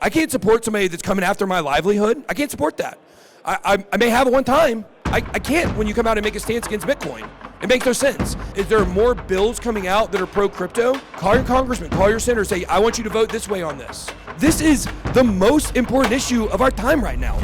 I can't support somebody that's coming after my livelihood. I can't support that. I may have it one time. I can't when you come out and make a stance against Bitcoin. It makes no sense. Is there more bills coming out that are pro-crypto? Call your congressman, call your senator, say, I want you to vote this way on this. This is the most important issue of our time right now.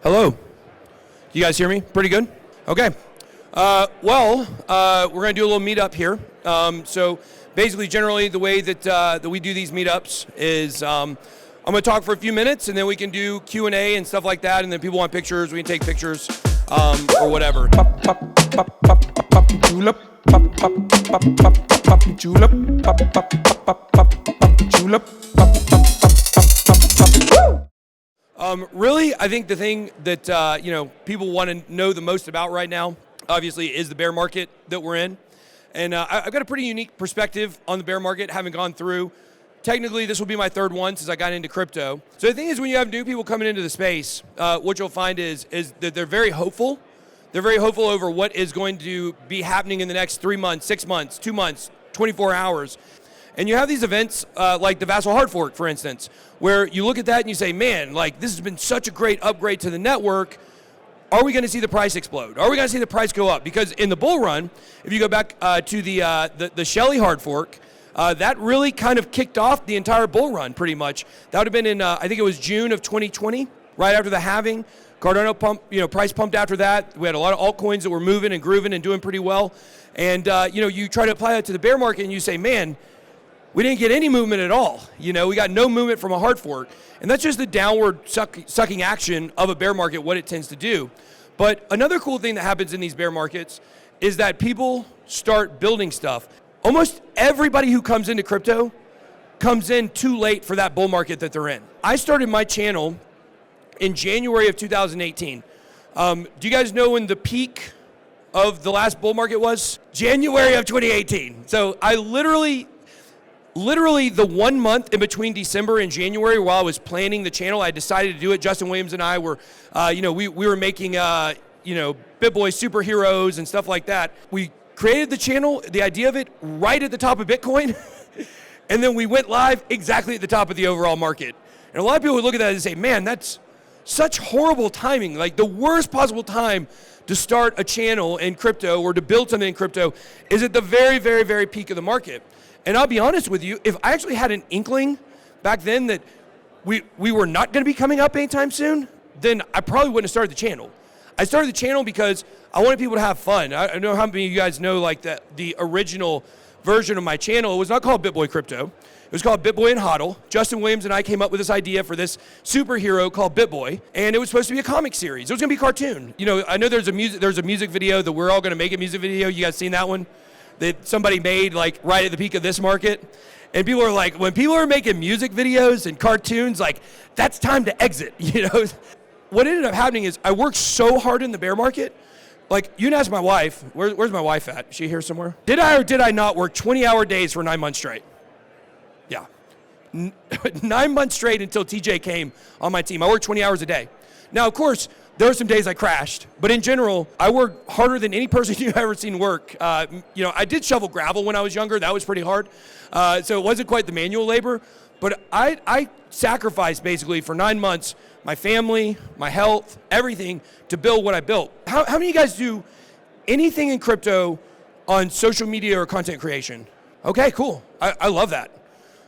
Hello. You guys hear me? Pretty good? Okay. We're going to do a little meetup here. So basically, generally, the way that we do these meetups is I'm going to talk for a few minutes, and then we can do Q&A and stuff like that, and then people want pictures, we can take pictures or whatever. Really, I think the thing that people want to know the most about right now, obviously, is the bear market that we're in. And I've got a pretty unique perspective on the bear market, having gone through. Technically, this will be my third one since I got into crypto. So the thing is, when you have new people coming into the space, what you'll find is that they're very hopeful. They're very hopeful over what is going to be happening in the next 3 months, 6 months, 2 months, 24 hours. And you have these events like the Vassal Hard Fork, for instance, where you look at that and you say, man, like this has been such a great upgrade to the network. Are we going to see the price explode? Are we going to see the price go up? Because in the bull run, if you go back to the Shelley Hard Fork, that really kind of kicked off the entire bull run pretty much. That would have been in, I think it was June of 2020, right after the halving. Cardano price pumped after that. We had a lot of altcoins that were moving and grooving and doing pretty well. And, you try to apply that to the bear market and you say, man, we didn't get any movement at all. We got no movement from a hard fork. And that's just the downward sucking action of a bear market, what it tends to do. But another cool thing that happens in these bear markets is that people start building stuff. Almost everybody who comes into crypto comes in too late for that bull market that they're in. I started my channel in January of 2018. Do you guys know when the peak of the last bull market was? January of 2018. So I literally the 1 month in between December and January while I was planning the channel, I decided to do it. Justin Williams and I were, we were making, BitBoy superheroes and stuff like that. We created the channel, the idea of it, right at the top of Bitcoin. And then we went live exactly at the top of the overall market. And a lot of people would look at that and say, man, that's such horrible timing. Like the worst possible time to start a channel in crypto or to build something in crypto is at the very, very, very peak of the market. And I'll be honest with you, if I actually had an inkling back then that we were not going to be coming up anytime soon, then I probably wouldn't have started the channel. I started the channel because I wanted people to have fun. I know how many of you guys know like the original version of my channel. It was not called BitBoy Crypto. It was called BitBoy and HODL. Justin Williams and I came up with this idea for this superhero called BitBoy, and it was supposed to be a comic series. It was going to be a cartoon. I know there's a music video that we're all going to make a music video. You guys seen that one? That somebody made like right at the peak of this market. And people are like, when people are making music videos and cartoons, like that's time to exit, What ended up happening is I worked so hard in the bear market. Like you can ask my wife, where's my wife at? Is she here somewhere? Did I or did I not work 20-hour days for 9 months straight? Yeah. 9 months straight until TJ came on my team. I worked 20 hours a day. Now, of course, there were some days I crashed, but in general, I worked harder than any person you've ever seen work. I did shovel gravel when I was younger. That was pretty hard. So it wasn't quite the manual labor, but I sacrificed basically for 9 months my family, my health, everything to build what I built. How many of you guys do anything in crypto on social media or content creation? Okay, cool. I love that.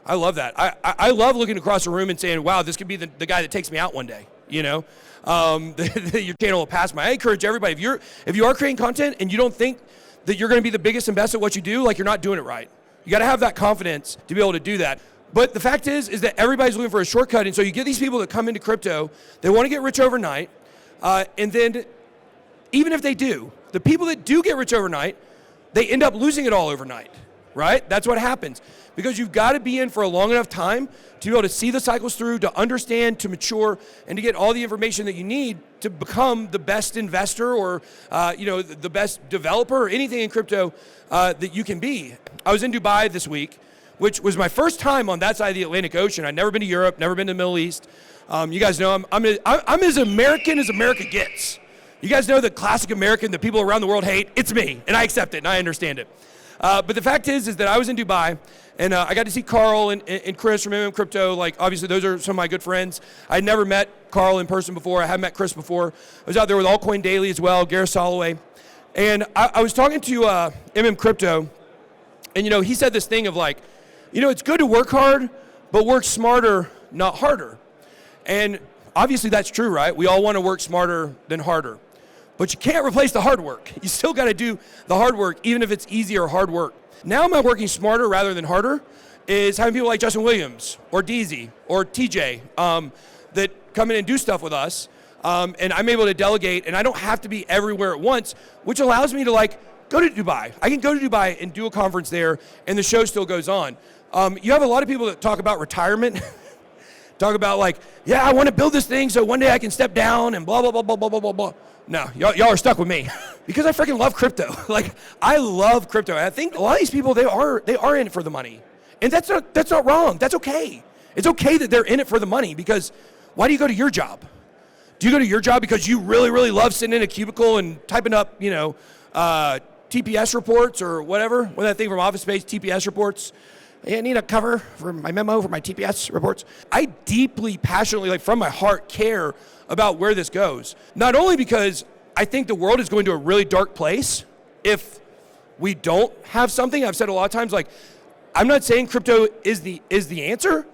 I love that. I love looking across the room and saying, wow, this could be the guy that takes me out one day, your channel will pass by. I encourage everybody, if you are creating content and you don't think that you're going to be the biggest and best at what you do, like you're not doing it right. You got to have that confidence to be able to do that. But the fact is that everybody's looking for a shortcut, and so you get these people that come into crypto, they want to get rich overnight, and then even if they do, the people that do get rich overnight, they end up losing it all overnight, right? That's what happens. Because you've got to be in for a long enough time to be able to see the cycles through, to understand, to mature, and to get all the information that you need to become the best investor or the best developer or anything in crypto that you can be. I was in Dubai this week, which was my first time on that side of the Atlantic Ocean. I'd never been to Europe, never been to the Middle East. You guys know I'm as American as America gets. You guys know the classic American that people around the world hate? It's me, and I accept it, and I understand it. But the fact is that I was in Dubai, and I got to see Carl and Chris from MM Crypto. Like, obviously, those are some of my good friends. I'd never met Carl in person before. I had met Chris before. I was out there with Altcoin Daily as well, Gareth Soloway. And I was talking to MM Crypto, and, he said this thing of like, it's good to work hard, but work smarter, not harder. And obviously that's true, right? We all want to work smarter than harder. But you can't replace the hard work. You still got to do the hard work, even if it's easier hard work. Now am I working smarter rather than harder is having people like Justin Williams or DZ or TJ that come in and do stuff with us. And I'm able to delegate, and I don't have to be everywhere at once, which allows me to go to Dubai. I can go to Dubai and do a conference there, and the show still goes on. You have a lot of people that talk about retirement, talk about I want to build this thing so one day I can step down and blah, blah, blah, blah, blah, blah, blah, blah. No, y'all are stuck with me because I freaking love crypto. I love crypto. And I think a lot of these people, they are in it for the money. And that's not wrong. That's okay. It's okay that they're in it for the money, because why do you go to your job? Do you go to your job because you really, really love sitting in a cubicle and typing up, TPS reports or whatever? When that thing from Office Space, TPS reports. I need a cover for my memo for my TPS reports. I deeply, passionately, from my heart, care about where this goes. Not only because I think the world is going to a really dark place if we don't have something. I've said a lot of times, I'm not saying crypto is the answer,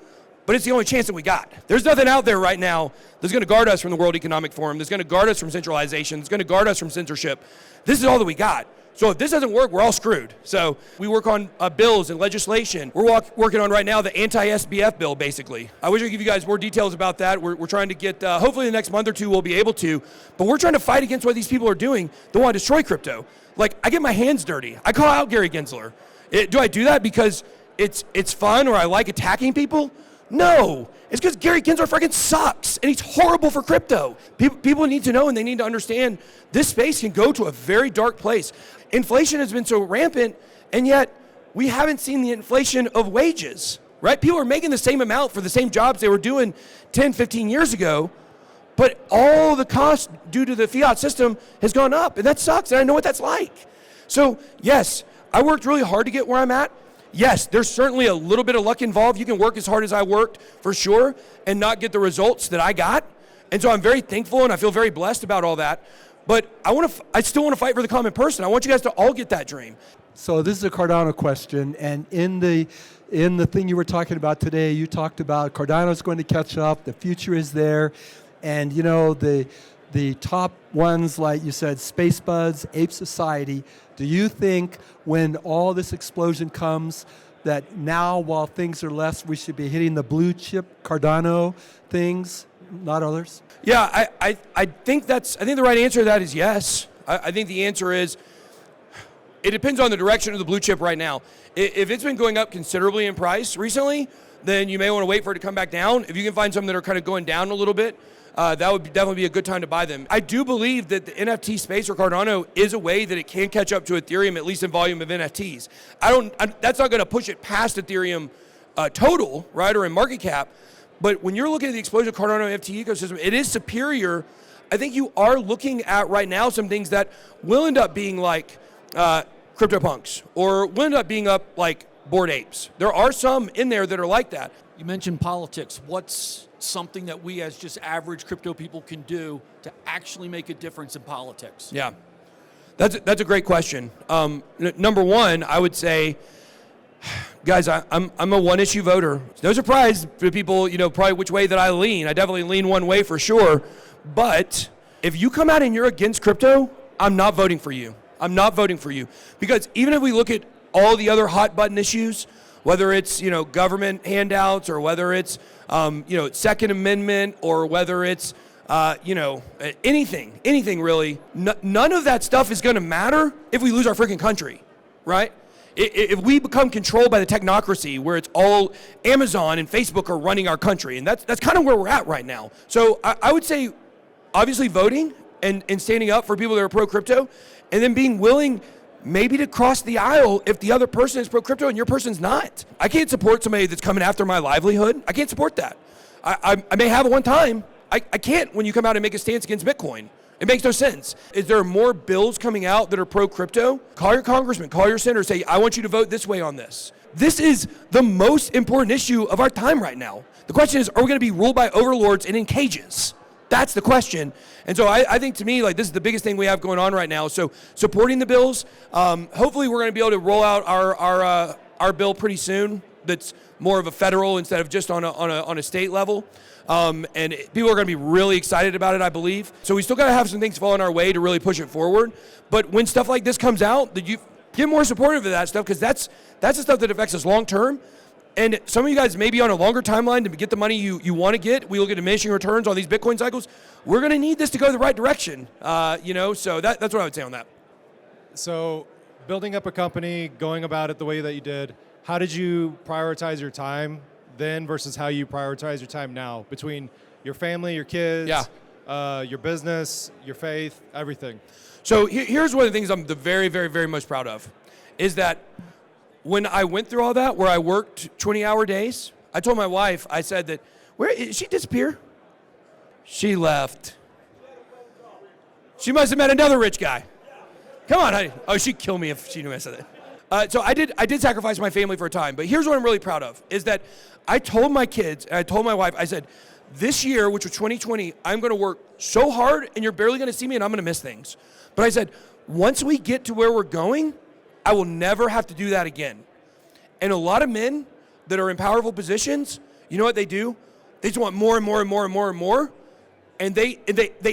but it's the only chance that we got. There's nothing out there right now that's going to guard us from the World Economic Forum, that's going to guard us from centralization, that's going to guard us from censorship. This is all that we got. So if this doesn't work, we're all screwed. So we work on bills and legislation. We're working on right now the anti-SBF bill, basically. I wish I could give you guys more details about that. We're trying to get, hopefully the next month or two we'll be able to, but we're trying to fight against what these people are doing. They want to destroy crypto. I get my hands dirty. I call out Gary Gensler. Do I do that because it's fun or I like attacking people? No, it's because Gary Gensler freaking sucks and he's horrible for crypto. People need to know, and they need to understand this space can go to a very dark place. Inflation has been so rampant, and yet we haven't seen the inflation of wages, right? People are making the same amount for the same jobs they were doing 10, 15 years ago, but all the cost due to the fiat system has gone up, and that sucks, and I know what that's like. So yes, I worked really hard to get where I'm at. Yes, there's certainly a little bit of luck involved. You can work as hard as I worked, for sure, and not get the results that I got. And so I'm very thankful, and I feel very blessed about all that. But I still want to fight for the common person. I want you guys to all get that dream. So this is a Cardano question, and in the thing you were talking about today, you talked about Cardano's going to catch up, the future is there, and the top ones, like you said, Space Buds, Ape Society. Do you think when all this explosion comes that now, while things are less, we should be hitting the blue chip Cardano things, not others? Yeah, I think the right answer to that is yes. I think the answer is, it depends on the direction of the blue chip right now. If it's been going up considerably in price recently, then you may want to wait for it to come back down. If you can find some that are kind of going down a little bit, that would definitely be a good time to buy them. I do believe that the NFT space or Cardano is a way that it can catch up to Ethereum, at least in volume of NFTs. That's not going to push it past Ethereum total, right, or in market cap. But when you're looking at the explosion of Cardano NFT ecosystem, it is superior. I think you are looking at right now some things that will end up being like CryptoPunks, or will end up being up like Bored Apes. There are some in there that are like that. You mentioned politics. What's something that we as just average crypto people can do to actually make a difference in politics? Yeah, that's a great question. Number one, I would say, guys, I'm a one-issue voter. It's no surprise for people, probably which way that I lean. I definitely lean one way for sure. But if you come out and you're against crypto, I'm not voting for you. I'm not voting for you. Because even if we look at all the other hot button issues, whether it's, government handouts, or whether it's, Second Amendment, or whether it's, anything really, none of that stuff is going to matter if we lose our freaking country, right? If we become controlled by the technocracy, where it's all Amazon and Facebook are running our country, and that's kind of where we're at right now. So I would say, obviously voting and standing up for people that are pro-crypto, and then being willing maybe to cross the aisle if the other person is pro-crypto and your person's not. I can't support somebody that's coming after my livelihood. I can't support that. I may have it one time. I can't when you come out and make a stance against Bitcoin, It makes no sense. Is there more bills coming out that are pro-crypto? Call your congressman, call your senator, say, I want you to vote this way on this. This is the most important issue of our time right now. The question is, are we going to be ruled by overlords and in cages? That's the question. And so I think, to me, like, this is the biggest thing we have going on right now. So supporting the bills, hopefully we're going to be able to roll out our bill pretty soon that's more of a federal instead of just on a state level. And people are going to be really excited about it, I believe. So we still got to have some things fall in our way to really push it forward. But when stuff like this comes out, that you get more supportive of that stuff, because that's the stuff that affects us long term. And some of you guys may be on a longer timeline to get the money you want to get. We look at diminishing returns on these Bitcoin cycles. We're going to need this to go the right direction. So that's what I would say on that. So building up a company, going about it the way that you did, how did you prioritize your time then versus how you prioritize your time now between your family, your kids, your business, your faith, everything? So here's one of the things I'm very, very, very most proud of, is that when I went through all that, where I worked 20-hour days, I told my wife, I said that, where did she disappear? She left. She must have met another rich guy. Come on, honey. Oh, she'd kill me if she knew I said that. So I did sacrifice my family for a time, but here's what I'm really proud of, is that I told my kids, and I told my wife, I said, this year, which was 2020, I'm going to work so hard, and you're barely going to see me, and I'm going to miss things. But I said, once we get to where we're going, I will never have to do that again. And a lot of men that are in powerful positions, you know what they do? They just want more and more and more and more and more. And they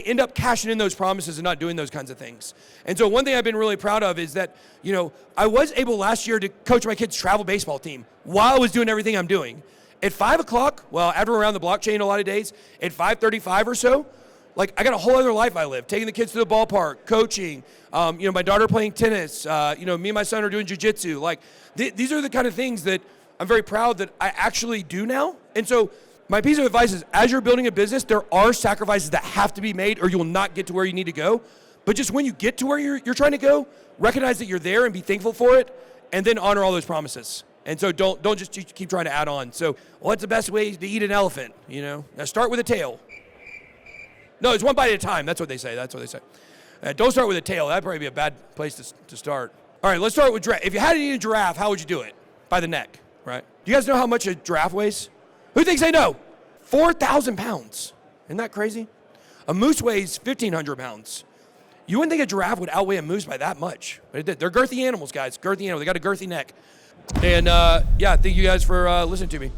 end up cashing in those promises and not doing those kinds of things. And so one thing I've been really proud of is that, I was able last year to coach my kids' travel baseball team while I was doing everything I'm doing. At 5 o'clock, after around the blockchain a lot of days, at 5:35 or so, like, I got a whole other life I live, taking the kids to the ballpark, coaching, my daughter playing tennis, me and my son are doing jiu-jitsu. Like, these are the kind of things that I'm very proud that I actually do now. And so my piece of advice is, as you're building a business, there are sacrifices that have to be made or you will not get to where you need to go. But just when you get to where you're trying to go, recognize that you're there and be thankful for it, and then honor all those promises. And so don't just keep trying to add on. So what's the best way to eat an elephant? Now start with a tail. No, it's one bite at a time. That's what they say. Don't start with a tail. That'd probably be a bad place to start. All right, let's start with giraffe. If you had to eat a giraffe, how would you do it? By the neck, right? Do you guys know how much a giraffe weighs? Who thinks they know? 4,000 pounds. Isn't that crazy? A moose weighs 1,500 pounds. You wouldn't think a giraffe would outweigh a moose by that much, but it did. They're girthy animals, guys. Girthy animals. They got a girthy neck. And thank you guys for listening to me.